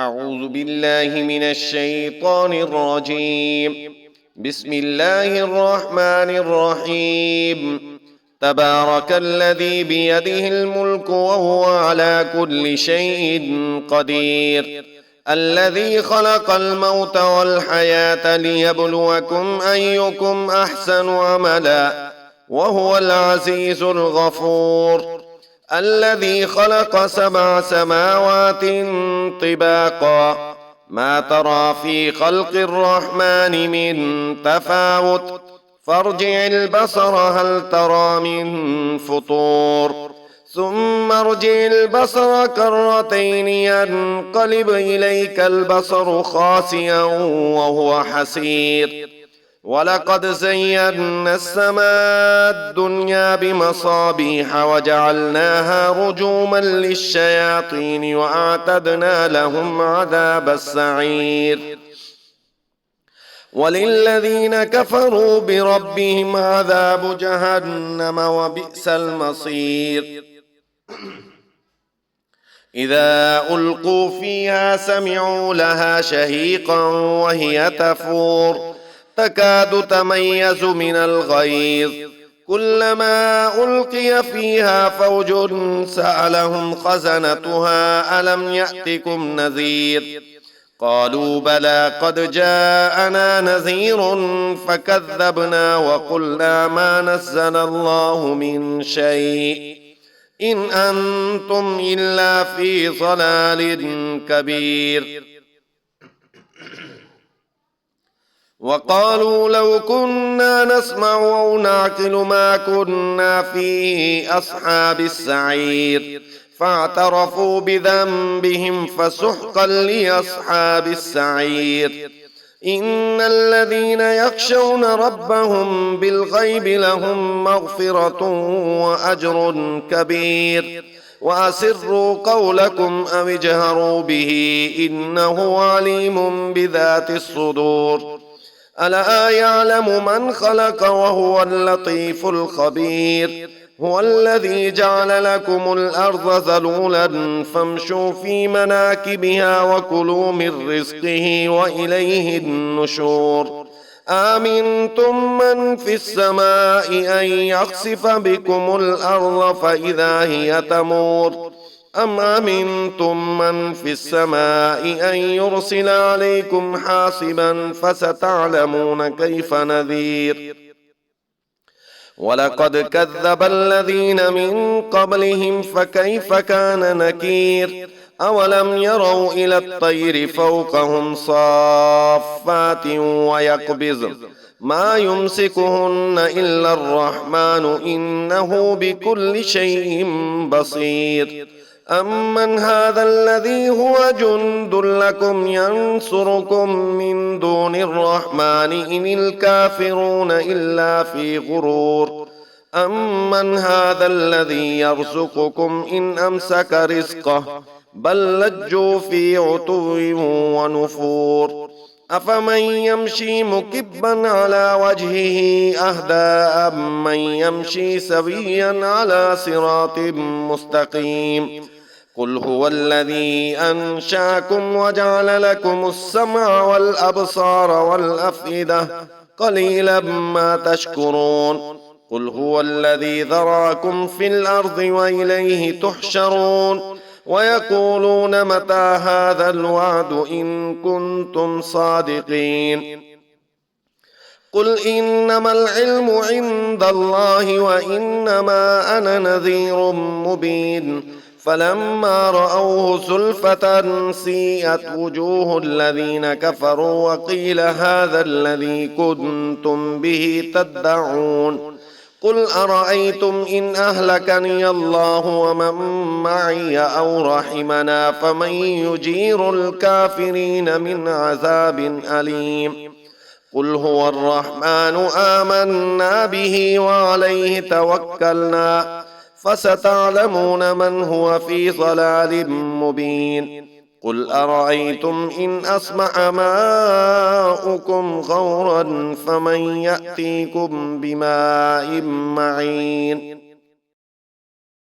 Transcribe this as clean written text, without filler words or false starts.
أعوذ بالله من الشيطان الرجيم. بسم الله الرحمن الرحيم. تبارك الذي بيده الملك وهو على كل شيء قدير، الذي خلق الموت والحياة ليبلوكم أيكم أحسن عملا، وهو العزيز الغفور، الذي خلق 7 سماوات طباقا، ما ترى في خلق الرحمن من تفاوت، فارجع البصر هل ترى من فطور، ثم ارجع البصر كرتين ينقلب إليك البصر خاسئا وهو حسير. ولقد زينا السماء الدنيا بمصابيح وجعلناها رجوما للشياطين وأعتدنا لهم عذاب السعير. وللذين كفروا بربهم عذاب جهنم وبئس المصير. إذا ألقوا فيها سمعوا لها شهيقا وهي تفور، تكاد تميز من الغيظ، كلما ألقي فيها فوج سألهم خزنتها ألم يأتكم نذير، قالوا بلى قد جاءنا نذير فكذبنا وقلنا ما نزل الله من شيء إن أنتم إلا في ضلال كبير. وقالوا لو كنا نسمع أو نعقل ما كنا في أصحاب السعير، فاعترفوا بذنبهم فسحقا لأصحاب السعير. إن الذين يخشون ربهم بالغيب لهم مغفرة وأجر كبير. وأسروا قولكم أو اجهروا به إنه عليم بذات الصدور. ألا يعلم من خلق وهو اللطيف الخبير. هو الذي جعل لكم الأرض ذلولا فامشوا في مناكبها وكلوا من رزقه وإليه النشور. آمنتم من في السماء أن يخسف بكم الأرض فإذا هي تمور، أم أمنتم من في السماء أن يرسل عليكم حاصبا فستعلمون كيف نذير. ولقد كذب الذين من قبلهم فكيف كان نكير. أولم يروا إلى الطير فوقهم صافات ويقبض ما يمسكهن إلا الرحمن إنه بكل شيء بصير. أمن هذا الذي هو جند لكم ينصركم من دون الرحمن إن الكافرون إلا في غرور. أمن هذا الذي يرزقكم إن أمسك رزقه بل لجوا في عتو ونفور. أفمن يمشي مكبا على وجهه أهدى أم من يمشي سويا على صراط مستقيم. قل هو الذي أنشأكم وجعل لكم السمع والأبصار والأفئدة قليلا ما تشكرون. قل هو الذي ذرأكم في الأرض وإليه تحشرون. ويقولون متى هذا الوعد إن كنتم صادقين. قل إنما العلم عند الله وإنما أنا نذير مبين. فلما رأوه زلفة سيئت وجوه الذين كفروا وقيل هذا الذي كنتم به تدعون. قل أرأيتم إن أهلكني الله ومن معي أو رحمنا فمن يجير الكافرين من عذاب أليم. قل هو الرحمن آمنا به وعليه توكلنا فستعلمون من هو في ضلال مبين. قل أرأيتم إن أصبح ماؤكم غورا فمن يأتيكم بماء معين.